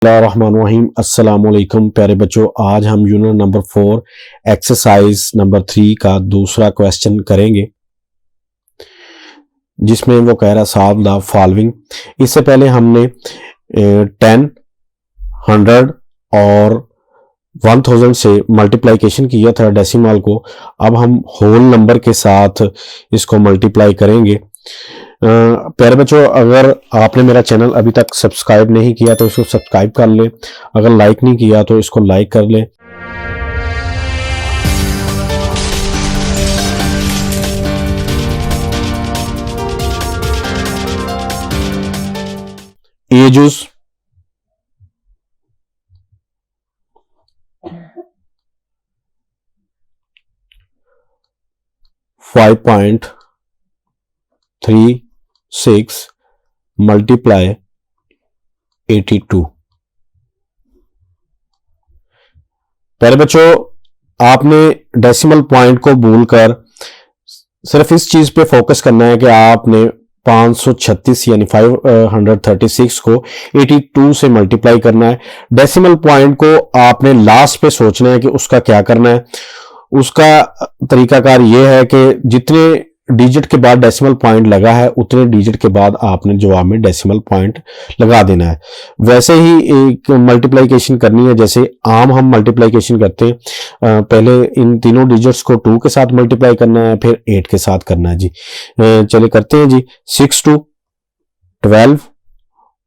बिस्मिल्लाहिर्रहमानिर्रहीम। अस्सलाम वालेकुम प्यारे बच्चों, आज हम यूनिट नंबर 4 एक्सरसाइज नंबर 3 का दूसरा क्वेश्चन करेंगे, जिसमें वो कह रहा सॉल्व द फॉलोइंग। इससे पहले हमने 10, 100 और 1000 से मल्टीप्लाइकेशन किया था डेसिमल को। अब हम होल नंबर के साथ इसको मल्टीप्लाई करेंगे। प्यारे बच्चों, अगर आपने मेरा चैनल अभी तक सब्सक्राइब नहीं किया तो इसको सब्सक्राइब कर ले, अगर लाइक नहीं किया तो इसको लाइक कर ले। एजेस 5.36 मल्टीप्लाई 82। प्यारे बच्चों, आपने डेसिमल पॉइंट को भूलकर सिर्फ इस चीज पे फोकस करना है कि आपने 536 यानी 536 को 82 से मल्टीप्लाई करना है। डेसिमल पॉइंट को आपने लास्ट पे सोचना है कि उसका क्या करना है। उसका तरीकाकार यह है कि जितने डिजिट के बाद डेसिमल पॉइंट लगा है उतने डिजिट के बाद आपने जवाब में डेसिमल पॉइंट लगा देना है। वैसे ही एक मल्टीप्लिकेशन करनी है, जैसे आम हम मल्टीप्लिकेशन करते हैं। पहले इन तीनों डिजिट्स को 2 के साथ मल्टीप्लाई करना है, फिर 8 के साथ करना है जी। चलिए करते हैं जी। 6 2 12,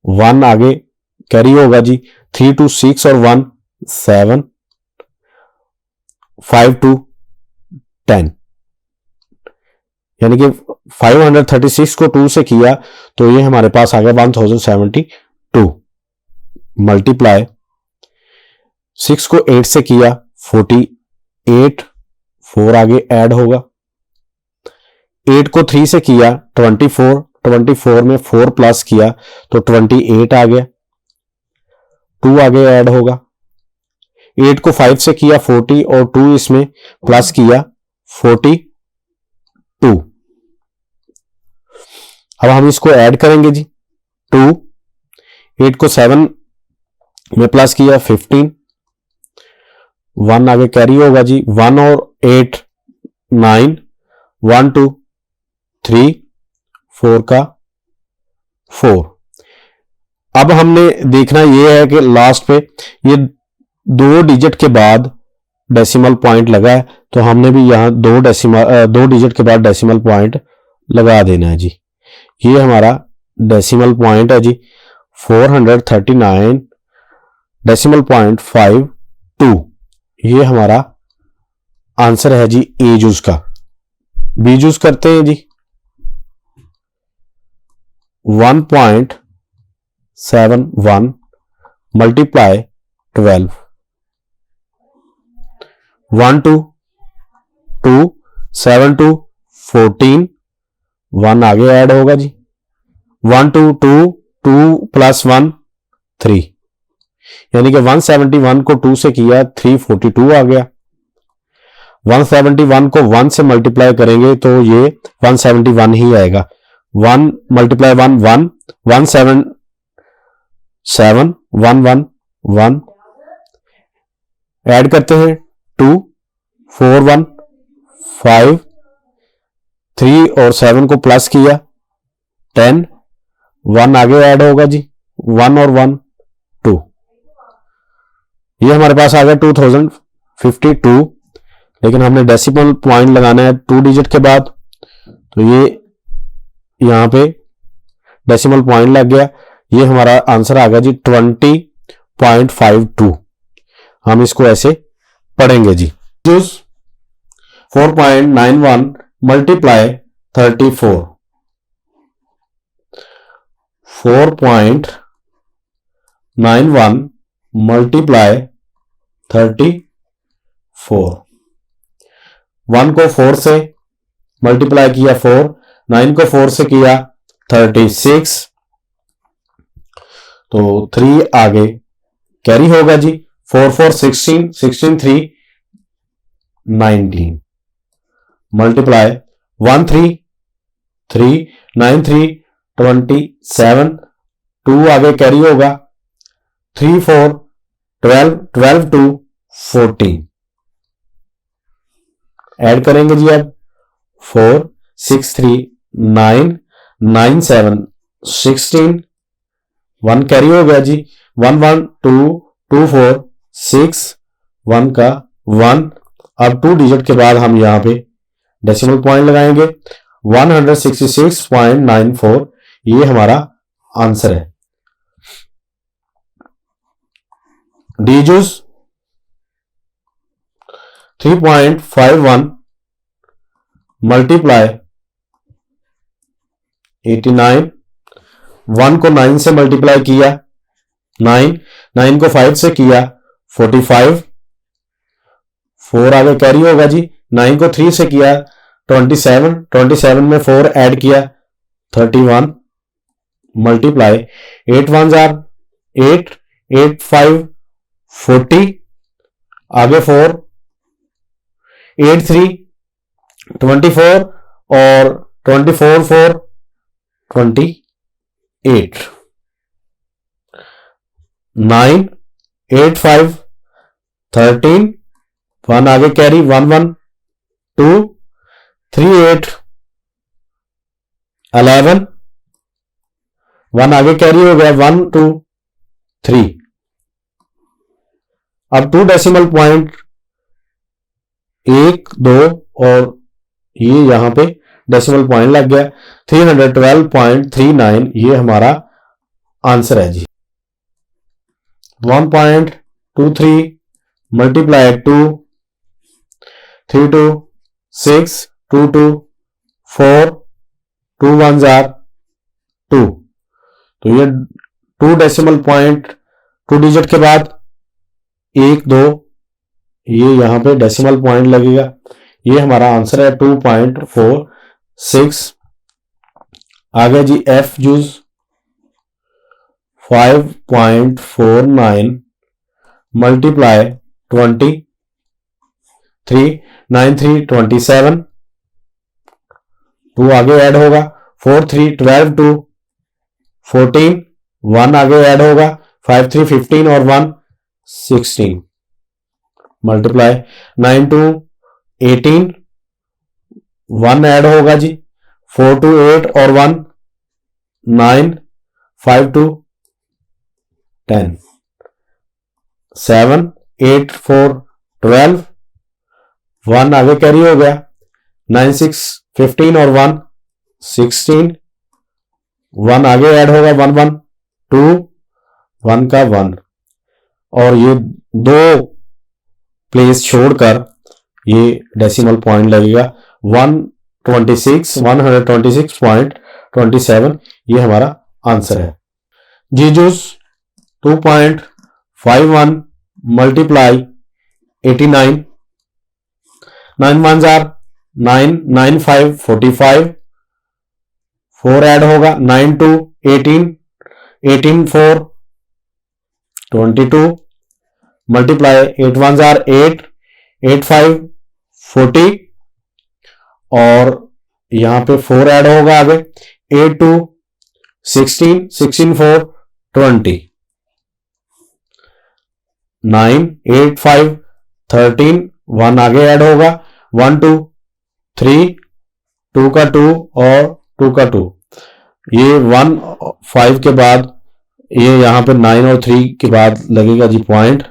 1 आगे कैरी होगा जी। 3 2 6 और 1 7, 5 2 10, यानी कि 536 को 2 से किया तो ये हमारे पास आ गया 1072। मल्टीप्लाई 6 को 8 से किया 48, 4 आगे ऐड होगा। 8 को 3 से किया 24, 24 में 4 प्लस किया तो 28 आ गया। 2 आगे ऐड होगा। 8 को 5 से किया 40 और 2 इसमें प्लस किया 42। अब हम इसको ऐड करेंगे जी। 2, 8 को 7 में प्लस किया 15, 1 आगे कैरी होगा जी। 1 और 8 9, 1 2 3, 4 का 4। अब हमने देखना यह है कि लास्ट पे ये 2 डिजिट के बाद डेसिमल पॉइंट लगा है, तो हमने भी यहां 2 डिजिट के बाद डेसिमल पॉइंट लगा देना है जी। ये हमारा डेसिमल पॉइंट है जी 439 डेसिमल पॉइंट 52। ये हमारा आंसर है जी ए जूस का। बी जूस करते हैं जी। 1.71 मल्टीप्लाई 12, 1 2 2 7 2 14, 1 आगे ऐड होगा जी। 1 2 2 2 प्लस 1 3, यानी कि 171 को 2 से किया 342 आ गया। 171 को 1 से मल्टीप्लाई करेंगे तो ये 171 ही आएगा। 1 मल्टीप्लाई 1 1, 1 7 7 1 1 1, ऐड करते हैं 2 4 1 5, 3 और 7 को प्लस किया 10, 1 आगे ऐड होगा जी। 1 और 1 2, ये हमारे पास आ गया 2052। लेकिन हमने डेसिमल पॉइंट लगाना है 2 डिजिट के बाद, तो ये यहां पे डेसिमल पॉइंट लग गया। ये हमारा आंसर आ गया जी 20.52। हम इसको ऐसे पढ़ेंगे जी। 4.91 मल्टीप्लाई 34, 4.91 मल्टीप्लाई 34। 1 को 4 से मल्टीप्लाई किया 4, 9 को 4 से किया 36, तो 3 आगे कैरी होगा जी। 4 4 16, 16 3 19, मल्टीप्लाई 1 3 3 9 3 27, 2 आगे कैरी होगा 3 4 12, 12 2 14। ऐड करेंगे जी अब 4 6 3 9 9 7 16, 1 कैरी हो गया जी, 1 1 2 2 4 6, 1 का 1। अब 2 डिजिट के बाद हम यहां पे डेसिमल पॉइंट लगाएंगे 166.94, ये हमारा आंसर है। डीजूस 3.51 मल्टीप्लाई 89, 1 को 9 से मल्टीप्लाई किया 9, 9 को 5 से किया 45, 4 आगे कैरी होगा जी, 9 को 3 से किया 27, 27 में 4 ऐड किया 31, मल्टीप्लाई 8 1 8, 8 5 40, आगे 4, 8 3 24 और 24 4 28, 9 8 5 13, 1 आगे कैरी 1 1 2 3 8 11, 1 आगे कैरी हो गया 1 2 3। अब 2 डेसिमल पॉइंट 1 2 और ये यहां पे डेसिमल पॉइंट लग गया 312.39, ये हमारा आंसर है जी। 1.23 मल्टीप्लाई 2 3 2 6 2 2 4 2 1 2, तो ये 2 डेसिमल पॉइंट 2 डिजिट के बाद 1 2, ये यहां पे डेसिमल पॉइंट लगेगा, ये हमारा आंसर है 2.46। आगे जी एफ जूस 5.49 मल्टीप्लाई 20 3 9 3 27, 2 आगे ऐड होगा 4 3 12 2 14, 1 आगे ऐड होगा 5 3 15 और 1 16, मल्टीप्लाई 9 2 18, 1 ऐड होगा जी 4 2 8 और 1 9 5 2 10, 7 8 4 12, 1 आगे कैरी हो गया 9 6 15 और 1 16, 1 आगे ऐड होगा 1 1 2, 1 का 1, और ये 2 प्लेस छोड़कर ये डेसिमल पॉइंट लगेगा 126.27, ये हमारा आंसर है। जीजूस 2.51 मल्टीप्लाई 89, 9 1 9 9 5 45, 4 ऐड होगा 9 2 18 18 4 22, मल्टीप्लाई 8 1 8 8 5 40, और यहां पे 4 ऐड होगा आगे 8 2 16 16 4 20, 9 8 5 13, 1 आगे ऐड होगा 1 2 3 2 का 2 और 2 का 2, ये 1 5 के बाद ये यहां पे 9 और 3 के बाद लगेगा जी पॉइंट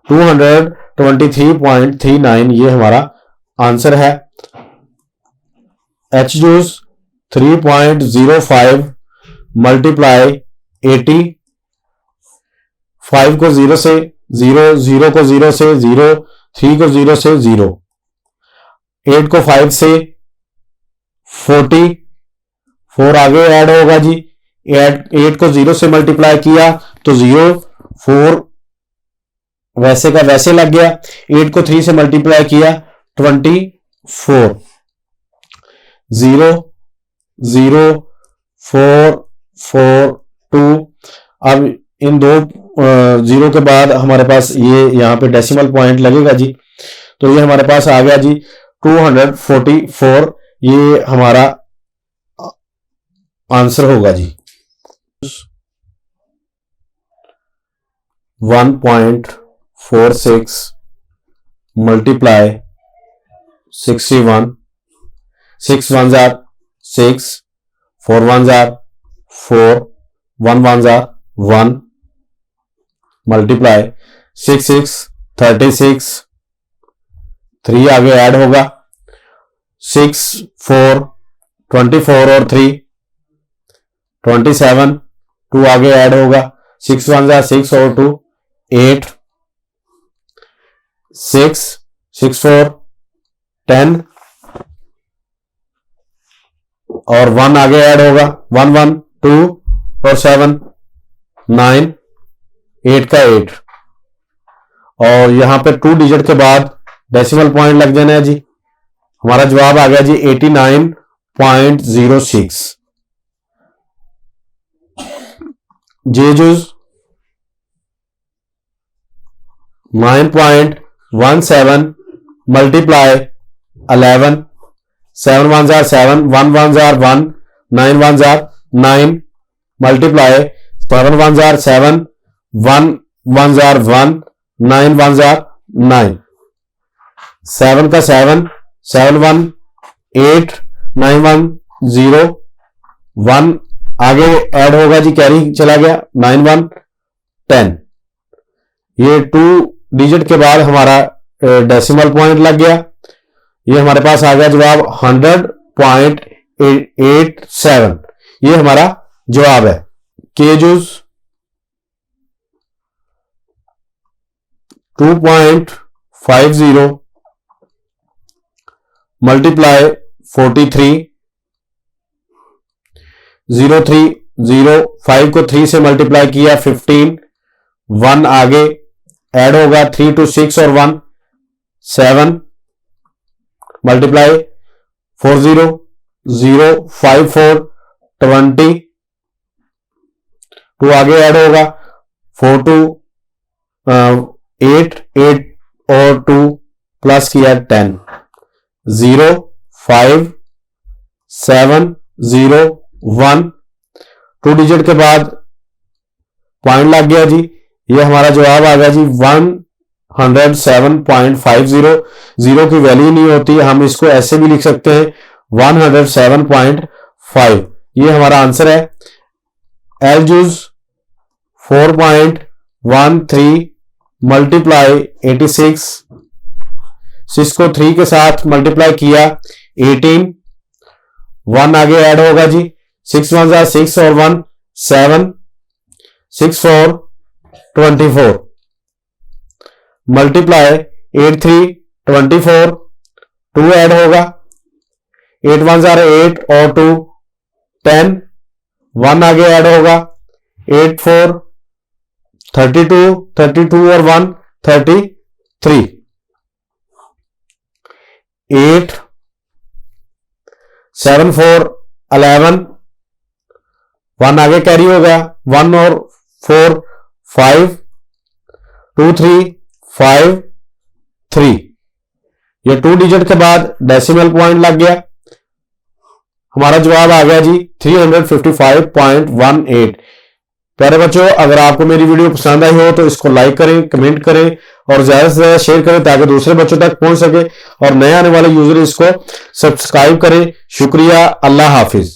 223.39, ये हमारा आंसर है। एच जूस 3.05 मल्टीप्लाई 80, 5 को 0 से 0 0 को 0 से 0 3 को 0 से 0, 8 को 5 से 40, 4 आगे ऐड होगा जी 8 को 0 से मल्टीप्लाई किया तो 0, 4 वैसे का वैसे लग गया, 8 को 3 से मल्टीप्लाई किया 24, 0 0 4 4 2, अब इन दो 0 के बाद हमारे पास ये यहां पे डेसिमल पॉइंट लगेगा जी, तो ये हमारे पास आ गया जी 244, ये हमारा आंसर होगा जी। 1.46 multiply 61, 6 ones are 6, 4 ones are 4, 1 ones are 1, multiply 6 6 36, 3 आगे ऐड होगा, 6 4 24 और 3 27, 2 आगे ऐड होगा, 6 1 6 और 2 8, 6 6 4 10 और 1 आगे ऐड होगा, 1 1 2 और 7 9, 8 का 8 और यहां पे 2 डिजिट के बाद डेसिमल पॉइंट लग जाना है जी। हमारा जवाब आ गया जी 89.06। Jesus 9.17 multiply 11, 7 ones are 7, 1 ones are 1, 9 ones are 9, multiply 7 ones are 7, 1 ones are 1, 9 ones are 9, 7 का 7, 7 1 8, 9 1 0, 1 आगे ऐड होगा जी, कैरी चला गया, 9 1 10। ये 2 डिजिट के बाद हमारा डेसिमल पॉइंट लग गया। ये हमारे पास आ गया जवाब 100.87। ये हमारा जवाब है। केजूस 2.50 मल्टीप्लाई 43, 0 3 0, 5 को 3 से मल्टीप्लाई किया 15, 1 आगे ऐड होगा, 3 2 6 और 1 7, मल्टीप्लाई 4 0 0 5 4 20, 2 आगे ऐड होगा, 4 2 8 8 और 2 प्लस किया 10, 0 5 7 0 1, 2 डिजिट के बाद पॉइंट लग गया जी। ये हमारा जवाब आ गया जी 107.50। 0 की वैल्यू नहीं होती, हम इसको ऐसे भी लिख सकते हैं 107.5। ये हमारा आंसर है। एलजूस 4.13 मल्टीप्लाई 86, 6 को 3 के साथ मल्टीप्लाई किया 18, 1 आगे ऐड होगा जी, 6 1 6 और 1 7, 6 4 24, मल्टीप्लाई 8 3 24, 2 ऐड होगा, 8 1 8 और 2 10, 1 आगे ऐड होगा, 8 4 32 32 और 1 33, 8 7 4 11, 1 आगे कैरी होगा, 1 और 4 5 2 3 5 3। ये 2 डिजिट के बाद डेसिमल पॉइंट लग गया। हमारा जवाब आ गया जी 355.18। प्यारे बच्चों, अगर आपको मेरी वीडियो पसंद आई हो तो इसको लाइक करें, कमेंट करें और ज्यादा से ज्यादा शेयर करें ताकि दूसरे बच्चों तक पहुंच सके और नए आने वाले यूजर इसको सब्सक्राइब करें। शुक्रिया, अल्लाह हाफिज।